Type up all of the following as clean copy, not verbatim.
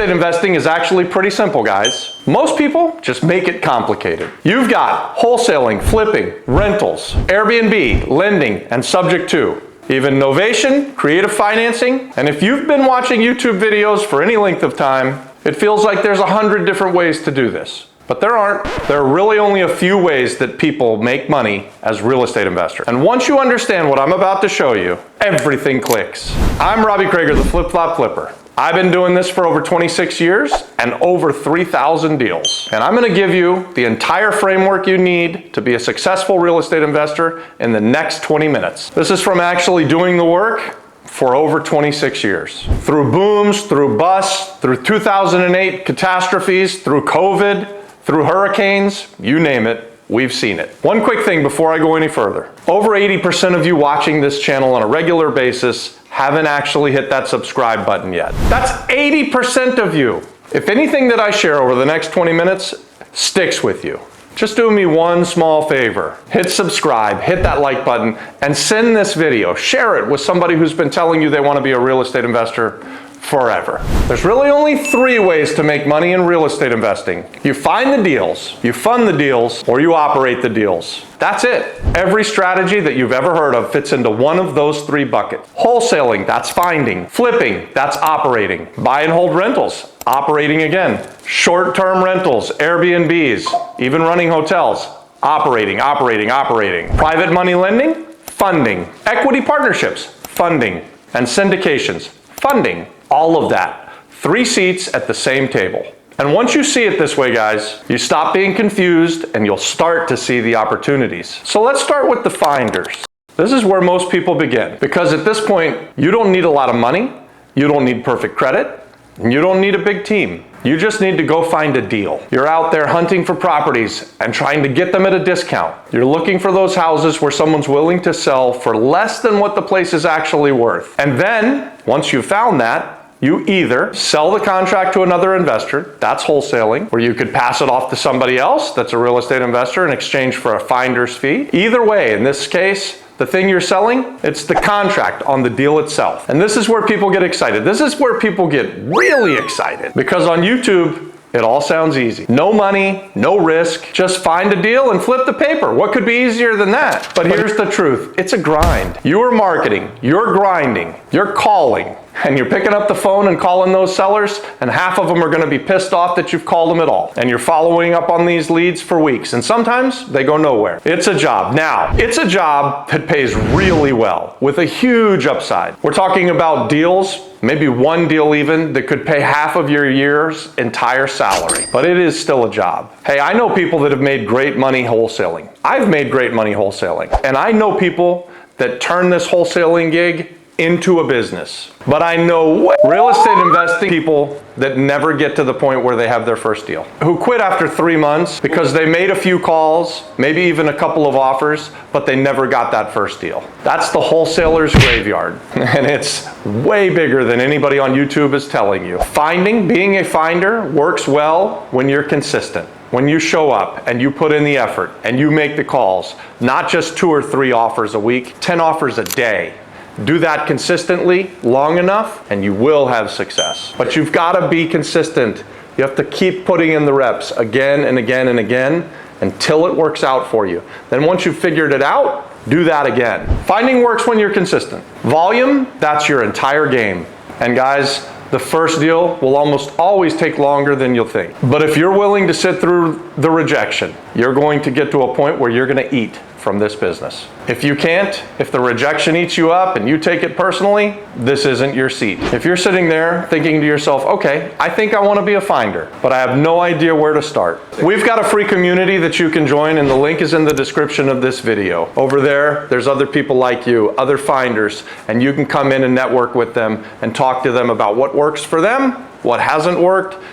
estate investing is actually pretty simple, guys. Most people just make it complicated. You've got wholesaling, flipping, rentals, Airbnb, lending, and subject to. Even novation, creative financing, and if you've been watching YouTube videos for any length of time, it feels like there's 100 different ways to do this. But there aren't. There are really only a few ways that people make money as real estate investors. And once you understand what I'm about to show you, everything clicks. I'm Robbie Krager, the Flip Flop Flipper. I've been doing this for over 26 years and over 3,000 deals. And I'm going to give you the entire framework you need to be a successful real estate investor in the next 20 minutes. This is from actually doing the work for over 26 years. Through booms, through busts, through 2008 catastrophes, through COVID, through hurricanes, you name it, we've seen it. One quick thing before I go any further. Over 80% of you watching this channel on a regular basis haven't actually hit that subscribe button yet. That's 80% of you. If anything that I share over the next 20 minutes sticks with you, just do me one small favor. Hit subscribe, hit that like button, and send this video. Share it with somebody who's been telling you they want to be a real estate investor forever. There's really only 3 ways to make money in real estate investing. You find the deals, you fund the deals, or you operate the deals. That's it. Every strategy that you've ever heard of fits into one of those 3 buckets. Wholesaling, that's finding. Flipping, that's operating. Buy and hold rentals, operating again. Short-term rentals, Airbnbs, even running hotels, operating. Private money lending, funding. Equity partnerships, funding. And syndications, funding. All of that. 3 seats at the same table. And once you see it this way, guys, you stop being confused and you'll start to see the opportunities. So let's start with the finders. This is where most people begin, because at this point, you don't need a lot of money, you don't need perfect credit, and you don't need a big team. You just need to go find a deal. You're out there hunting for properties and trying to get them at a discount. You're looking for those houses where someone's willing to sell for less than what the place is actually worth. And then, once you've found that, you either sell the contract to another investor, that's wholesaling, or you could pass it off to somebody else that's a real estate investor in exchange for a finder's fee. Either way, in this case, the thing you're selling, it's the contract on the deal itself. And this is where people get excited. This is where people get really excited, because on YouTube, it all sounds easy. No money, no risk, just find a deal and flip the paper. What could be easier than that? But here's the truth, it's a grind. You're marketing, you're grinding, you're calling, and you're picking up the phone and calling those sellers, and half of them are gonna be pissed off that you've called them at all. And you're following up on these leads for weeks, and sometimes they go nowhere. It's a job. Now, it's a job that pays really well, with a huge upside. We're talking about deals, maybe one deal even, that could pay half of your year's entire salary. But it is still a job. Hey, I know people that have made great money wholesaling. I've made great money wholesaling. And I know people that turn this wholesaling gig into a business. But I know real estate investing people that never get to the point where they have their first deal, who quit after 3 months because they made a few calls, maybe even a couple of offers, but they never got that first deal. That's the wholesaler's graveyard, and it's way bigger than anybody on YouTube is telling you. Being a finder works well when you're consistent. When you show up and you put in the effort and you make the calls, not just 2 or 3 offers a week, 10 offers a day. Do that consistently, long enough, and you will have success. But you've got to be consistent. You have to keep putting in the reps again and again and again until it works out for you. Then once you've figured it out, do that again. Finding works when you're consistent. Volume, that's your entire game. And guys, the first deal will almost always take longer than you'll think. But if you're willing to sit through the rejection, you're going to get to a point where you're going to eat from this business. If you can't, if the rejection eats you up and you take it personally, this isn't your seat. If you're sitting there thinking to yourself, okay, I think I want to be a finder, but I have no idea where to start. We've got a free community that you can join, and the link is in the description of this video. Over there's other people like you, other finders, and you can come in and network with them and talk to them about what works for them, what hasn't worked,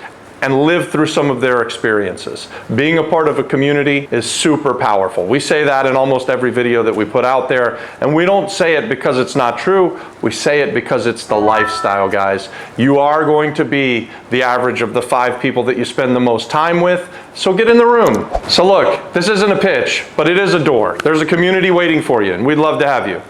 and live through some of their experiences. Being a part of a community is super powerful. We say that in almost every video that we put out there, and we don't say it because it's not true. We say it because it's the lifestyle, guys. You are going to be the average of the 5 people that you spend the most time with, so get in the room. So look, this isn't a pitch, but it is a door. There's a community waiting for you, and we'd love to have you.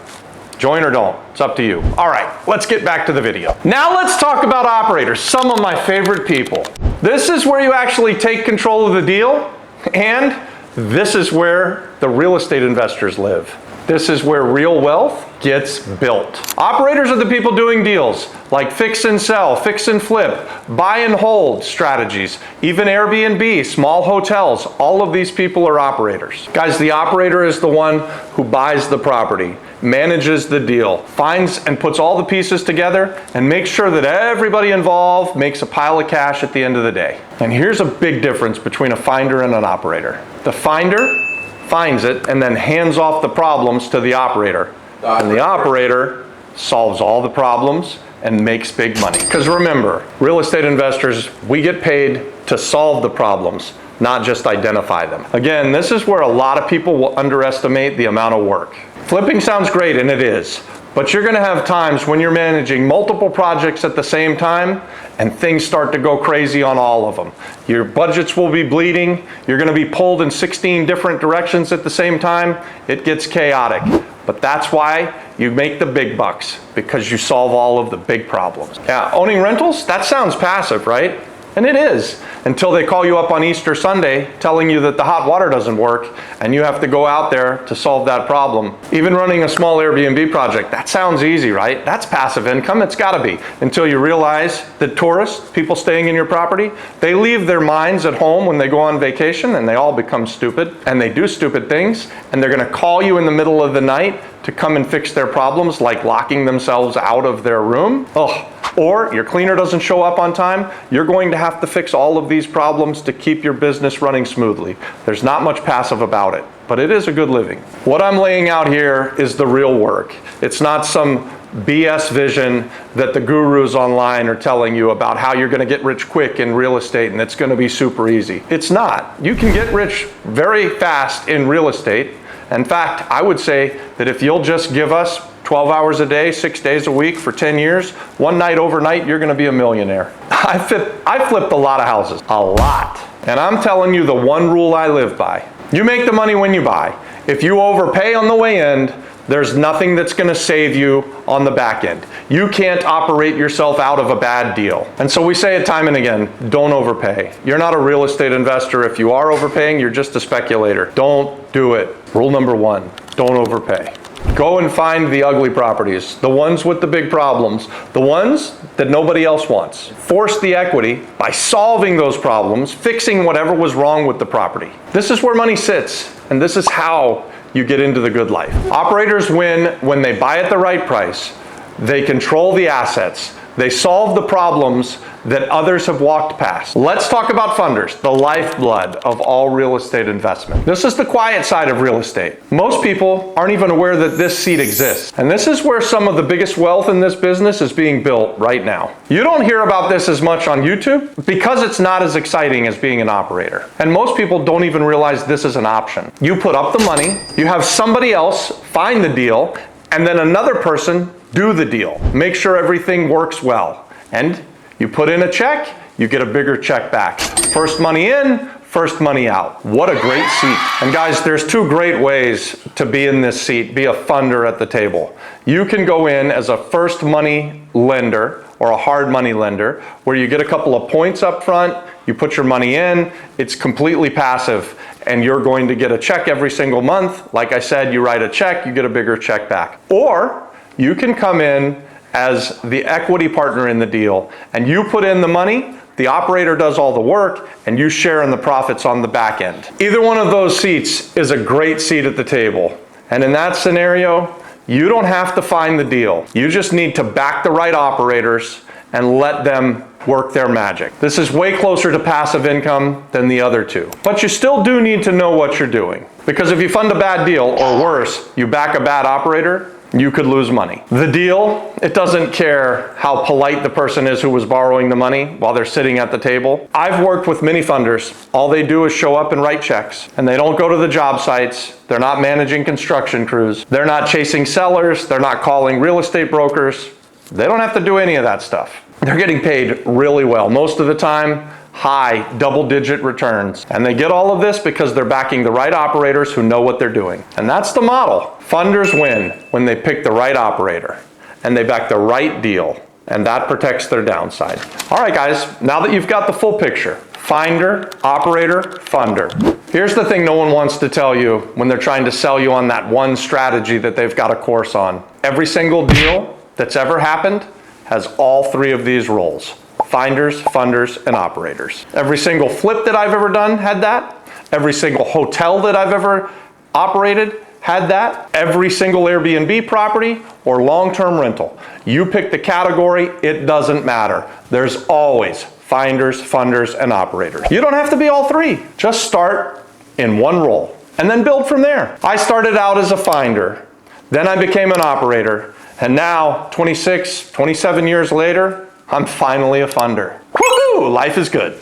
Join or don't, it's up to you. All right, let's get back to the video. Now let's talk about operators, some of my favorite people. This is where you actually take control of the deal, and this is where the real estate investors live. This is where real wealth gets built. Operators are the people doing deals like fix and sell, fix and flip, buy and hold strategies, even Airbnb, small hotels. All of these people are operators. Guys, the operator is the one who buys the property, manages the deal, finds and puts all the pieces together, and makes sure that everybody involved makes a pile of cash at the end of the day. And here's a big difference between a finder and an operator. The finder finds it and then hands off the problems to the operator. And the operator solves all the problems and makes big money. Because remember, real estate investors, we get paid to solve the problems, not just identify them. Again, this is where a lot of people will underestimate the amount of work. Flipping sounds great, and it is. But you're gonna have times when you're managing multiple projects at the same time and things start to go crazy on all of them. Your budgets will be bleeding. You're gonna be pulled in 16 different directions at the same time. It gets chaotic. But that's why you make the big bucks, because you solve all of the big problems. Yeah, owning rentals, that sounds passive, right? And it is, until they call you up on Easter Sunday telling you that the hot water doesn't work and you have to go out there to solve that problem. Even running a small Airbnb project, that sounds easy, right? That's passive income, it's gotta be. Until you realize that tourists, people staying in your property, they leave their minds at home when they go on vacation and they all become stupid and they do stupid things, and they're gonna call you in the middle of the night to come and fix their problems, like locking themselves out of their room. Ugh. Or your cleaner doesn't show up on time, you're going to have to fix all of these problems to keep your business running smoothly. There's not much passive about it, but it is a good living. What I'm laying out here is the real work. It's not some BS vision that the gurus online are telling you about how you're gonna get rich quick in real estate and it's gonna be super easy. It's not. You can get rich very fast in real estate. In fact, I would say that if you'll just give us 12 hours a day, 6 days a week for 10 years, one night overnight, you're gonna be a millionaire. I flipped a lot of houses, a lot. And I'm telling you the one rule I live by. You make the money when you buy. If you overpay on the way in, there's nothing that's gonna save you on the back end. You can't operate yourself out of a bad deal. And so we say it time and again, don't overpay. You're not a real estate investor. If you are overpaying, you're just a speculator. Don't do it. Rule number one, don't overpay. Go and find the ugly properties, the ones with the big problems, the ones that nobody else wants. Force the equity by solving those problems, fixing whatever was wrong with the property. This is where money sits, and this is how you get into the good life. Operators win when they buy at the right price, they control the assets, they solve the problems that others have walked past. Let's talk about funders, the lifeblood of all real estate investment. This is the quiet side of real estate. Most people aren't even aware that this seat exists. And this is where some of the biggest wealth in this business is being built right now. You don't hear about this as much on YouTube because it's not as exciting as being an operator. And most people don't even realize this is an option. You put up the money, you have somebody else find the deal, and then another person do the deal. Make sure everything works well. And you put in a check, you get a bigger check back. First money in, first money out. What a great seat. And guys, there's two great ways to be in this seat, be a funder at the table. You can go in as a first money lender or a hard money lender, where you get a couple of points up front, you put your money in, it's completely passive, and you're going to get a check every single month. Like I said, you write a check, you get a bigger check back. Or you can come in as the equity partner in the deal, and you put in the money, the operator does all the work, and you share in the profits on the back end. Either one of those seats is a great seat at the table. And in that scenario, you don't have to find the deal. You just need to back the right operators and let them work their magic. This is way closer to passive income than the other two. But you still do need to know what you're doing. Because if you fund a bad deal, or worse, you back a bad operator, you could lose money. The deal, it doesn't care how polite the person is who was borrowing the money while they're sitting at the table. I've worked with many funders. All they do is show up and write checks, and they don't go to the job sites. They're not managing construction crews. They're not chasing sellers. They're not calling real estate brokers. They don't have to do any of that stuff. They're getting paid really well. Most of the time, high double-digit returns. And they get all of this because they're backing the right operators who know what they're doing. And that's the model. Funders win when they pick the right operator and they back the right deal, and that protects their downside. All right, guys, now that you've got the full picture, finder, operator, funder. Here's the thing no one wants to tell you when they're trying to sell you on that one strategy that they've got a course on. Every single deal that's ever happened has all three of these roles: finders, funders, and operators. Every single flip that I've ever done had that. Every single hotel that I've ever operated had that. Every single Airbnb property or long-term rental. You pick the category, it doesn't matter. There's always finders, funders, and operators. You don't have to be all three. Just start in one role and then build from there. I started out as a finder, then I became an operator, and now 26, 27 years later, I'm finally a funder. Woohoo! Life is good.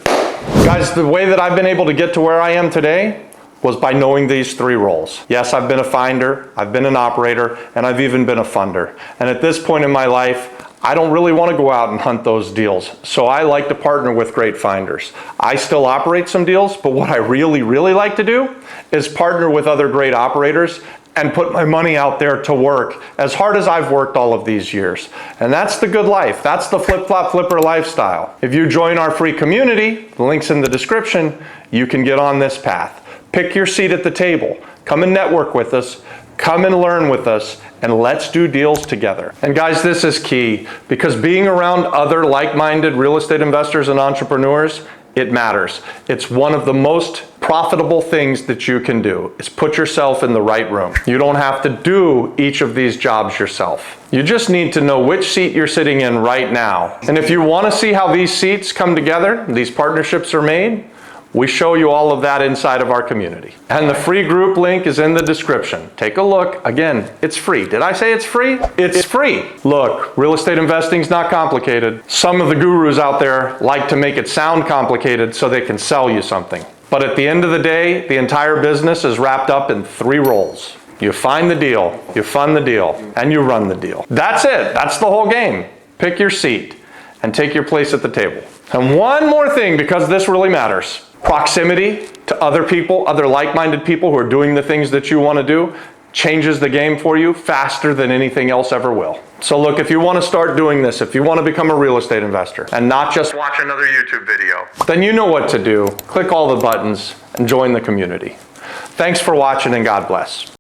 Guys, the way that I've been able to get to where I am today was by knowing these three roles. Yes, I've been a finder, I've been an operator, and I've even been a funder. And at this point in my life, I don't really want to go out and hunt those deals. So I like to partner with great finders. I still operate some deals, but what I really, really like to do is partner with other great operators and put my money out there to work as hard as I've worked all of these years. And that's the good life. That's the flip-flop flipper lifestyle. If you join our free community, the link's in the description, you can get on this path. Pick your seat at the table. Come and network with us. Come and learn with us, and let's do deals together. And guys, this is key, because being around other like-minded real estate investors and entrepreneurs, it matters. It's one of the most profitable things that you can do, is put yourself in the right room. You don't have to do each of these jobs yourself. You just need to know which seat you're sitting in right now. And if you want to see how these seats come together, these partnerships are made, we show you all of that inside of our community. And the free group link is in the description. Take a look. Again, it's free. Did I say it's free? It's free. Look, real estate investing's not complicated. Some of the gurus out there like to make it sound complicated so they can sell you something. But at the end of the day, the entire business is wrapped up in three roles. You find the deal, you fund the deal, and you run the deal. That's it. That's the whole game. Pick your seat and take your place at the table. And one more thing, because this really matters. Proximity to other people, other like-minded people who are doing the things that you want to do, changes the game for you faster than anything else ever will. So look, if you want to start doing this, if you want to become a real estate investor and not just watch another YouTube video, then you know what to do. Click all the buttons and join the community. Thanks for watching, and God bless.